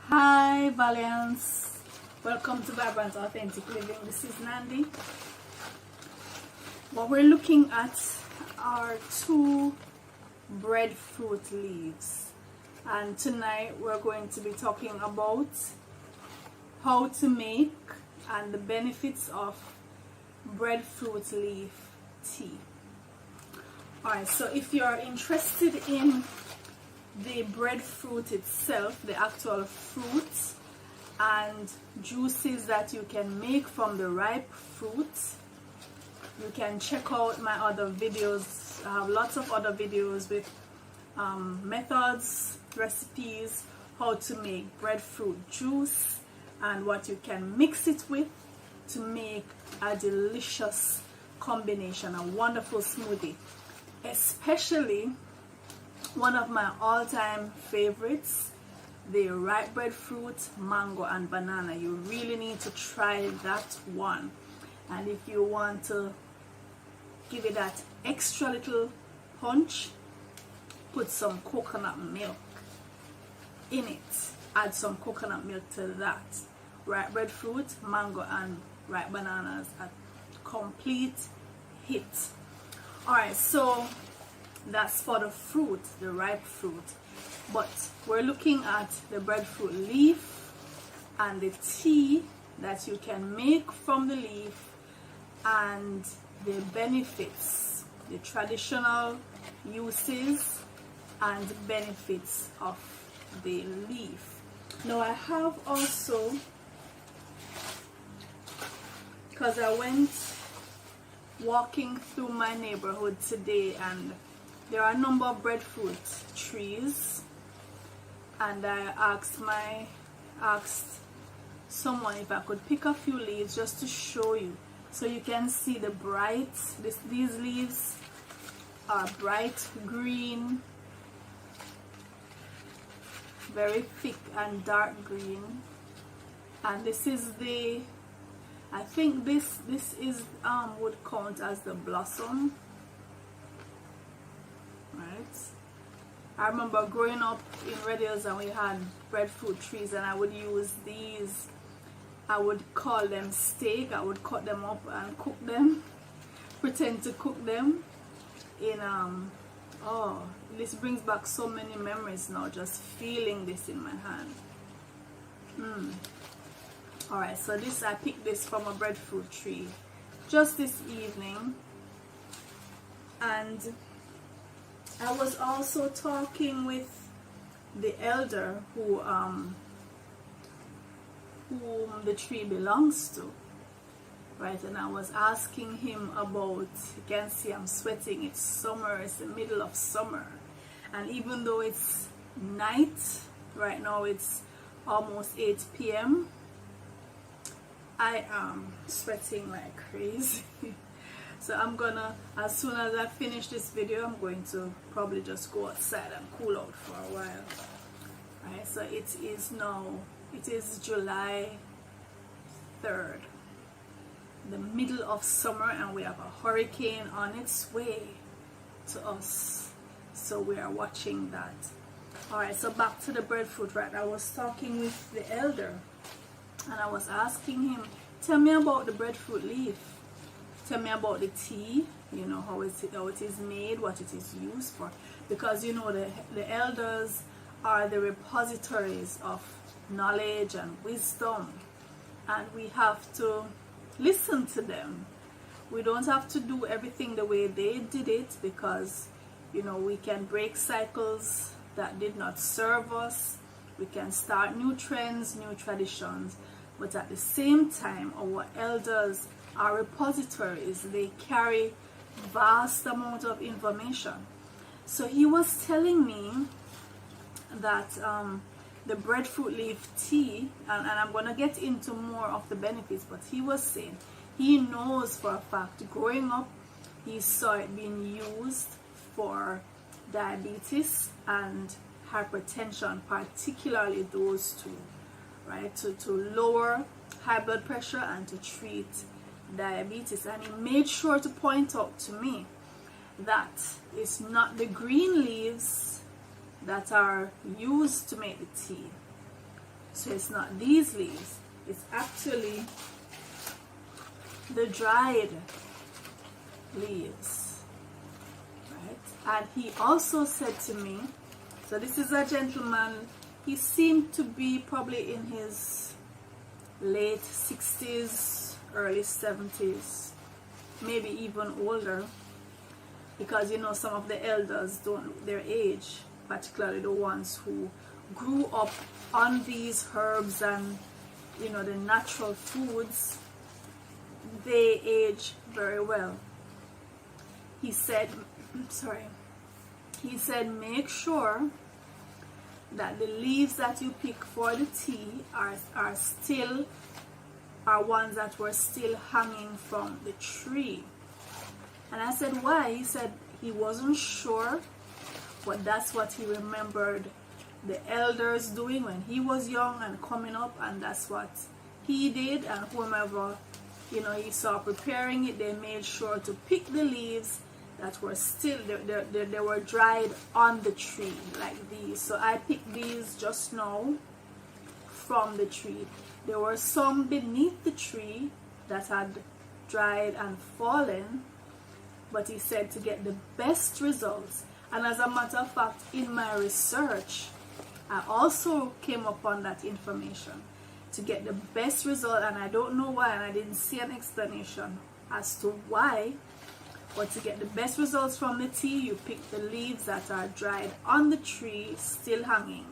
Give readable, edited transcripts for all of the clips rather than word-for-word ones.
Hi Valiance, welcome to Vibrant Authentic Living. This is Nandi. What we're looking at are two breadfruit leaves, and tonight we're going to be talking about how to make and the benefits of breadfruit leaf tea. Alright, so if you're interested in the breadfruit itself, the actual fruit and juices that you can make from the ripe fruit, you can check out my other videos. I have lots of other videos with methods, recipes, how to make breadfruit juice and what you can mix it with to make a delicious combination, a wonderful smoothie. Especially one of my all-time favorites, the ripe breadfruit, mango and banana. You really need to try that one. And if you want to give it that extra little punch, put some coconut milk in it. Add some coconut milk to that. Ripe breadfruit, mango and ripe bananas, a complete hit. Alright, so that's for the fruit, the ripe fruit. But we're looking at the breadfruit leaf and the tea that you can make from the leaf and the benefits, the traditional uses and benefits of the leaf. Now I have also, because I went walking through my neighborhood today and there are a number of breadfruit trees, and I asked someone if I could pick a few leaves just to show you, so you can see the bright, these leaves are bright green, very thick and dark green, and this is the, I think this is would count as the blossom. Right. I remember growing up in Red Hills and we had breadfruit trees, and I would use these, I would call them steak. I would cut them up and cook them, pretend to cook them in oh, this brings back so many memories now, just feeling this in my hand. Alright, so this, I picked this from a breadfruit tree just this evening, and I was also talking with the elder whom the tree belongs to, right? And I was asking him about, you can see I'm sweating, it's summer, it's the middle of summer, and even though it's night, right now it's almost 8 p.m. I am sweating like crazy. So I'm gonna, as soon as I finish this video, I'm going to probably just go outside and cool out for a while. Right, so it is July 3rd, the middle of summer, and we have a hurricane on its way to us, so we are watching that. Alright, so back to the breadfruit. Right, I was talking with the elder and I was asking him, tell me about the breadfruit leaf. Tell me about the tea, you know, how it is made, what it is used for. Because, you know, the elders are the repositories of knowledge and wisdom. And we have to listen to them. We don't have to do everything the way they did it, because, you know, we can break cycles that did not serve us. We can start new trends, new traditions. But at the same time, our elders are repositories. They carry vast amount of information. So he was telling me that the breadfruit leaf tea, and I'm going to get into more of the benefits, but he was saying he knows for a fact, growing up, he saw it being used for diabetes and hypertension, particularly those two, right? To lower high blood pressure and to treat diabetes. And he made sure to point out to me that it's not the green leaves that are used to make the tea. So it's not these leaves, it's actually the dried leaves, right? And he also said to me, so this is a gentleman, he seemed to be probably in his late 60s, early 70s, maybe even older, because you know some of the elders don't, their age, particularly the ones who grew up on these herbs and you know the natural foods, they age very well. He said, he said make sure that the leaves that you pick for the tea are ones that were still hanging from the tree. And I said, why? He said he wasn't sure, but that's what he remembered the elders doing when he was young and coming up, and that's what he did. And whomever you know he saw preparing it, they made sure to pick the leaves that were still they were dried on the tree, like these. So I picked these just now from the tree. There were some beneath the tree that had dried and fallen, but he said to get the best results. And as a matter of fact, in my research, I also came upon that information to get the best result, and I don't know why, and I didn't see an explanation as to why. But to get the best results from the tea, you pick the leaves that are dried on the tree, still hanging.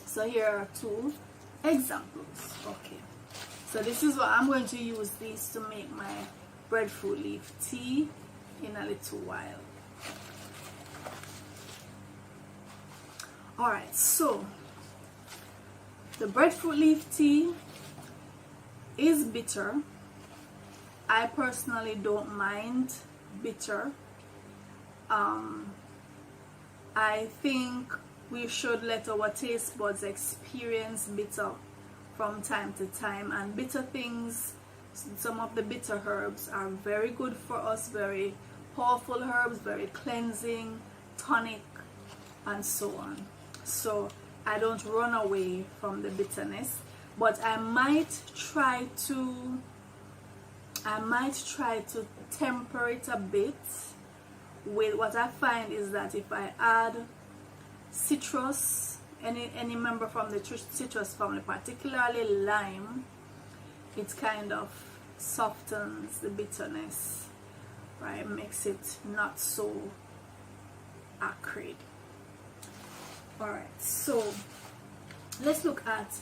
So here are two examples. Okay, so this is what I'm going to use these to make my breadfruit leaf tea in a little while. Alright, so the breadfruit leaf tea is bitter. I personally don't mind bitter. I think we should let our taste buds experience bitter from time to time, and bitter things, some of the bitter herbs are very good for us, very powerful herbs, very cleansing, tonic, and so on. So I don't run away from the bitterness, but I might try to temper it a bit with what I find is that if I add citrus, any member from the citrus family, particularly lime, it kind of softens the bitterness, right? Makes it not so acrid. Alright, so let's look at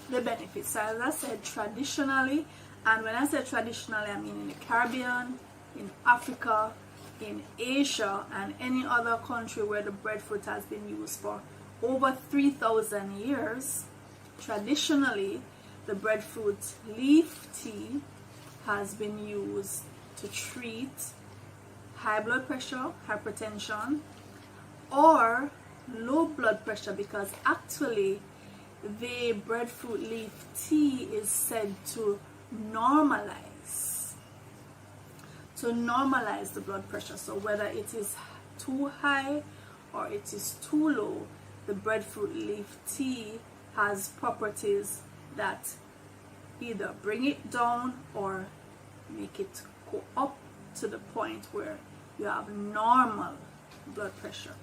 the benefits. So as I said, traditionally, and when I say traditionally, I mean in the Caribbean, in Africa, in Asia, and any other country where the breadfruit has been used for over 3,000 years, traditionally, the breadfruit leaf tea has been used to treat high blood pressure, hypertension, or low blood pressure, because actually the breadfruit leaf tea is said to normalize the blood pressure. So whether it is too high or it is too low, the breadfruit leaf tea has properties that either bring it down or make it go up to the point where you have normal blood pressure,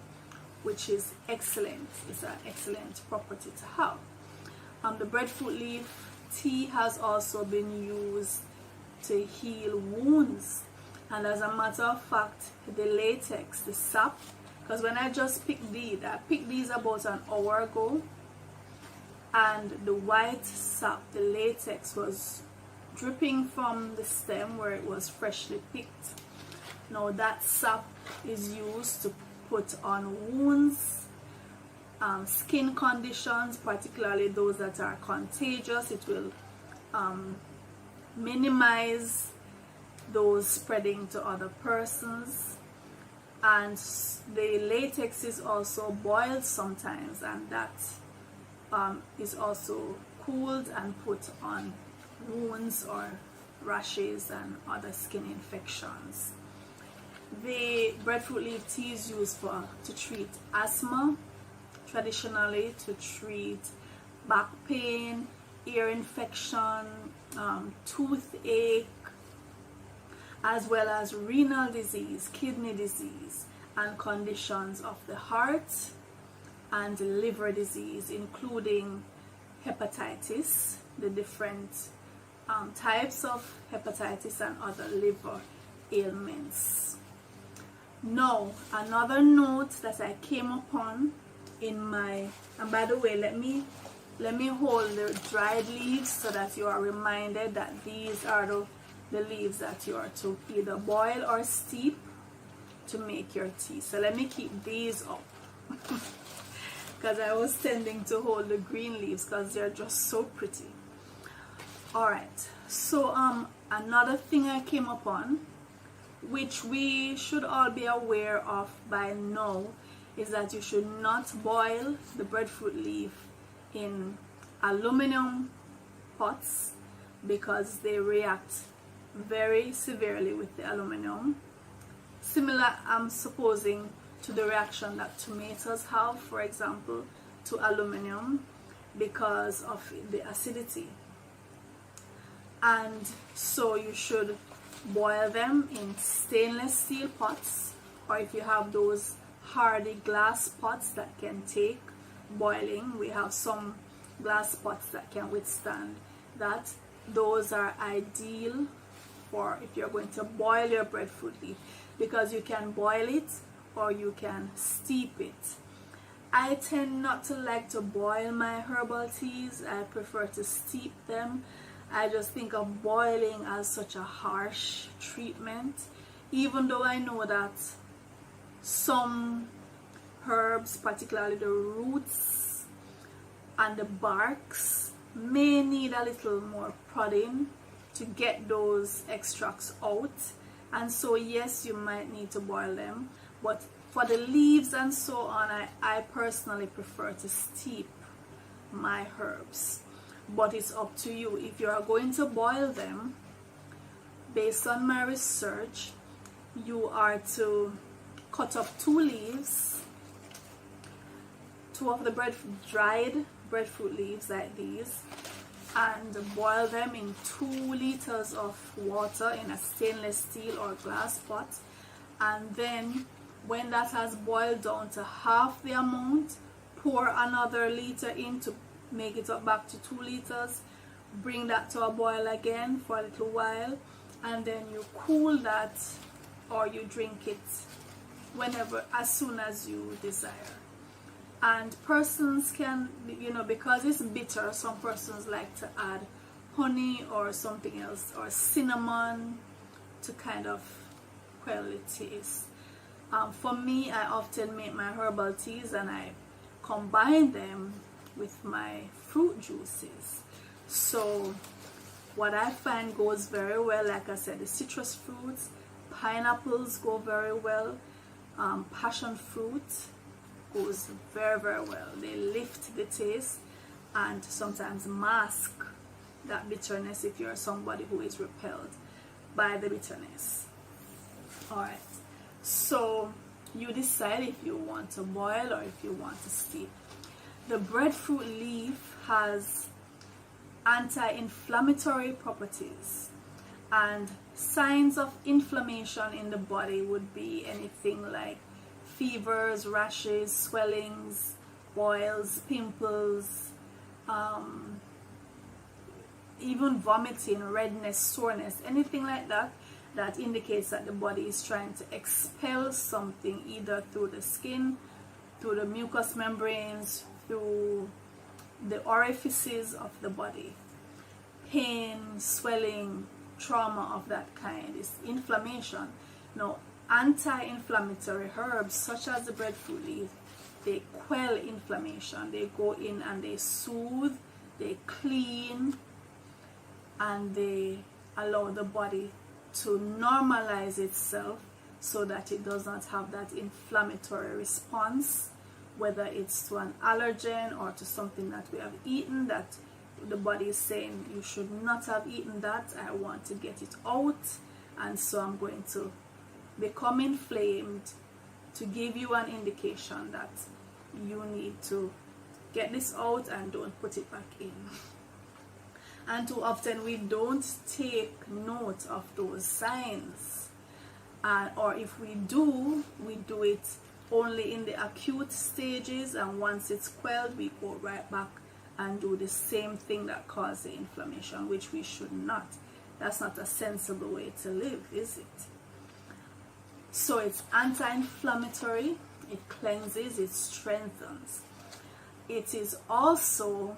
which is excellent. It's an excellent property to have. The breadfruit leaf tea has also been used to heal wounds, and as a matter of fact, the latex, the sap, because when I just picked these, I picked these about an hour ago, and the white sap, the latex, was dripping from the stem where it was freshly picked. Now that sap is used to put on wounds, skin conditions, particularly those that are contagious. It will minimize those spreading to other persons. And the latex is also boiled sometimes, and that is also cooled and put on wounds or rashes and other skin infections. The breadfruit leaf tea is used to treat asthma, traditionally to treat back pain, ear infection, toothache, as well as renal disease, kidney disease, and conditions of the heart and liver disease, including hepatitis, the different types of hepatitis and other liver ailments. Now, another note that I came upon in my, and by the way, let me hold the dried leaves so that you are reminded that these are the leaves that you are to either boil or steep to make your tea. So let me keep these up because I was tending to hold the green leaves because they're just so pretty. Alright, so another thing I came upon, which we should all be aware of by now, is that you should not boil the breadfruit leaf in aluminum pots because they react very severely with the aluminum. Similar, I'm supposing, to the reaction that tomatoes have, for example, to aluminum because of the acidity. And so you should boil them in stainless steel pots, or if you have those hardy glass pots that can take boiling, we have some glass pots that can withstand that. Those are ideal for if you're going to boil your breadfruit leaf, because you can boil it or you can steep it. I tend not to like to boil my herbal teas. I prefer to steep them. I just think of boiling as such a harsh treatment, even though I know that some herbs, particularly the roots and the barks, may need a little more prodding to get those extracts out, and so yes, you might need to boil them, but for the leaves and so on, I personally prefer to steep my herbs. But it's up to you. If you are going to boil them, based on my research, you are to cut up 2 leaves, 2 of the dried breadfruit leaves like these, and boil them in 2 liters of water in a stainless steel or glass pot. And then when that has boiled down to half the amount, pour another liter in to make it up back to 2 liters, bring that to a boil again for a little while, and then you cool that, or you drink it whenever, as soon as you desire. And persons can, because it's bitter, some persons like to add honey or something else, or cinnamon, to kind of quell the taste. For me, I often make my herbal teas and I combine them with my fruit juices. So what I find goes very well, like I said, the citrus fruits, pineapples go very well, passion fruit goes very, very well. They lift the taste and sometimes mask that bitterness if you're somebody who is repelled by the bitterness. Alright, so you decide if you want to boil or if you want to steep. The breadfruit leaf has anti-inflammatory properties, and signs of inflammation in the body would be anything like fevers, rashes, swellings, boils, pimples, even vomiting, redness, soreness, anything like that, that indicates that the body is trying to expel something either through the skin, through the mucous membranes, through the orifices of the body. Pain, swelling, trauma of that kind is inflammation. Now, anti-inflammatory herbs such as the breadfruit leaf, they quell inflammation. They go in and they soothe, they clean, and they allow the body to normalize itself so that it does not have that inflammatory response, whether it's to an allergen or to something that we have eaten that the body is saying you should not have eaten that, I want to get it out, and so I'm going to become inflamed, to give you an indication that you need to get this out and don't put it back in. And too often we don't take note of those signs, or if we do it only in the acute stages, and once it's quelled we go right back and do the same thing that caused the inflammation, which we should not. That's not a sensible way to live, is it? So it's anti-inflammatory, it cleanses, it strengthens. It is also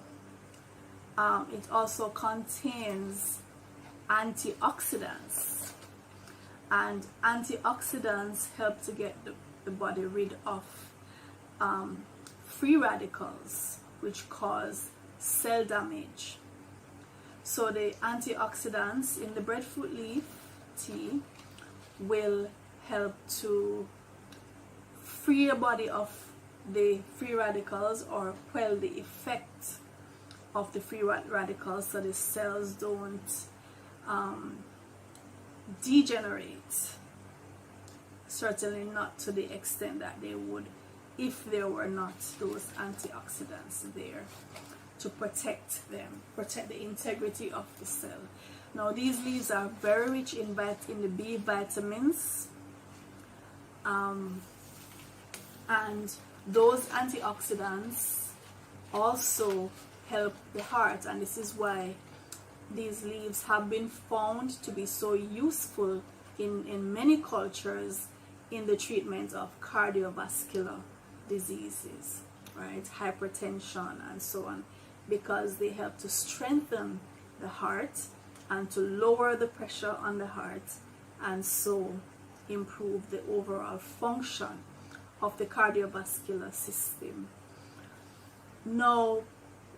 it also contains antioxidants, and antioxidants help to get the body rid of free radicals, which cause cell damage. So the antioxidants in the breadfruit leaf tea will help to free your body of the free radicals, or quell the effect of the free radicals, so the cells don't degenerate, certainly not to the extent that they would if there were not those antioxidants there to protect them, protect the integrity of the cell. Now these leaves are very rich in the B vitamins, and those antioxidants also help the heart, and this is why these leaves have been found to be so useful in many cultures in the treatment of cardiovascular diseases, right, hypertension and so on, because they help to strengthen the heart and to lower the pressure on the heart, and so improve the overall function of the cardiovascular system. Now,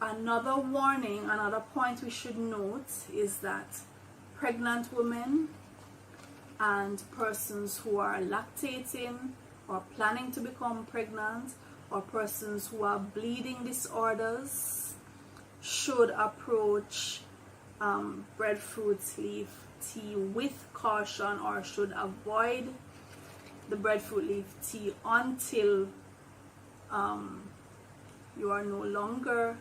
another warning, another point we should note is that pregnant women and persons who are lactating or planning to become pregnant, or persons who have bleeding disorders, should approach breadfruit leaf tea with caution, or should avoid the breadfruit leaf tea until you are no longer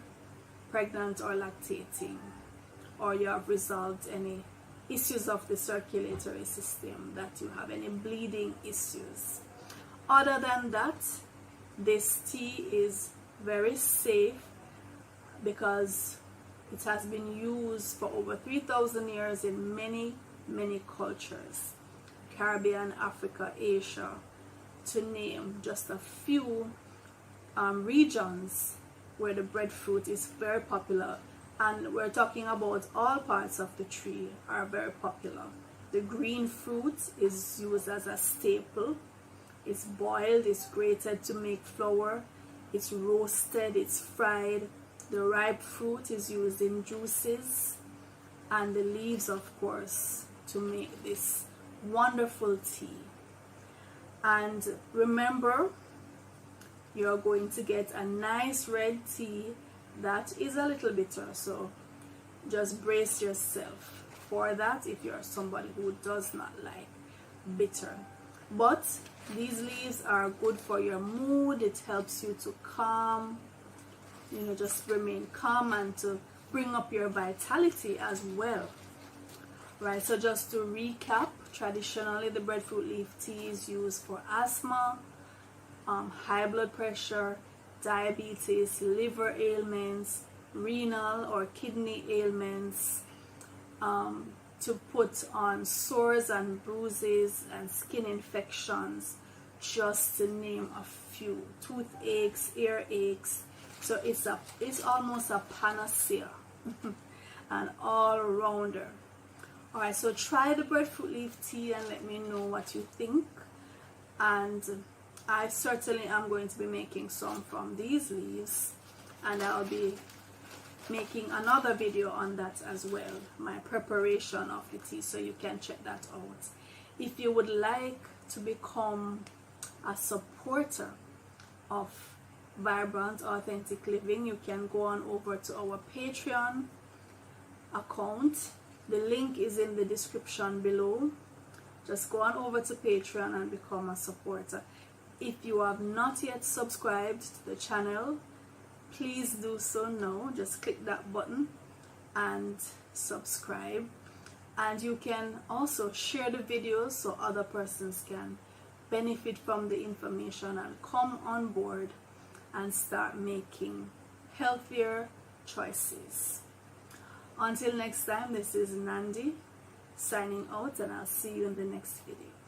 pregnant or lactating, or you have resolved any issues of the circulatory system, that you have any bleeding issues. Other than that, this tea is very safe because it has been used for over 3,000 years in many cultures, Caribbean, Africa, Asia, to name just a few regions where the breadfruit is very popular. And we're talking about all parts of the tree are very popular. The green fruit is used as a staple. It's boiled, it's grated to make flour, it's roasted, it's fried. The ripe fruit is used in juices, and the leaves, of course, to make this wonderful tea. And remember, you're going to get a nice red tea that is a little bitter, so just brace yourself for that if you're somebody who does not like bitter. But these leaves are good for your mood. It helps you to calm, just remain calm, and to bring up your vitality as well, right? So just to recap, traditionally the breadfruit leaf tea is used for asthma, high blood pressure, diabetes, liver ailments, renal or kidney ailments, to put on sores and bruises and skin infections, just to name a few, toothaches, ear aches. So it's almost a panacea, an all-rounder. All right, so try the breadfruit leaf tea and let me know what you think. And I certainly am going to be making some from these leaves, and I'll be making another video on that as well, my preparation of the tea, so you can check that out. If you would like to become a supporter of Vibrant Authentic Living, you can go on over to our Patreon account. The link is in the description below. Just go on over to Patreon and become a supporter. If you have not yet subscribed to the channel, please do so now. Just click that button and subscribe. And you can also share the videos so other persons can benefit from the information and come on board and start making healthier choices. Until next time, this is Nandi signing out, and I'll see you in the next video.